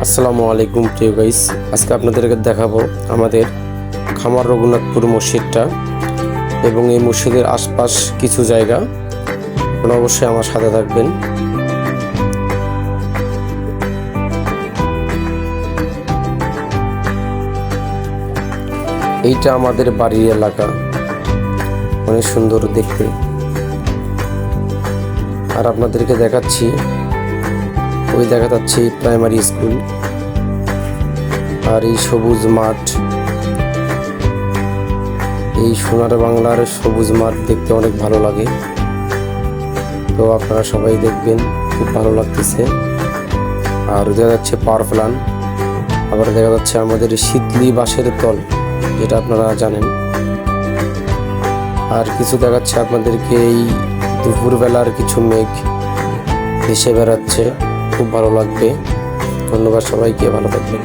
আসসালামু আলাইকুম প্রিয় গাইস, আজকে আপনাদেরকে দেখাবো আমাদের খামার রঘুনাথপুর মসজিদটা এবং এই মসজিদের আশপাশ কিছু জায়গা। আপনারা অবশ্যই আমার সাথে থাকবেন। এইটা আমাদের বাড়ির এলাকা, অনেক সুন্দর দেখতে। আর আপনাদেরকে দেখাচ্ছি, ওই দেখা যাচ্ছে প্রাইমারি স্কুল আর এই সবুজ মাঠ। এই সোনার বাংলার সবুজ মাঠ দেখতে অনেক ভালো লাগে, তো আপনারা সবাই দেখবেন, খুব ভালো লাগতেছে। আর দেখা যাচ্ছে পাওয়ার প্ল্যান্ট, আবার দেখা যাচ্ছে আমাদের শীতলি বাঁশের তল, যেটা আপনারা জানেন। আর কিছু দেখাচ্ছে আপনাদেরকে এই দুপুরবেলার কিছু মেঘ ভেসে বেড়াচ্ছে, খুব ভালো লাগবে। ধন্যবাদ সবাইকে, ভালো থাকবেন।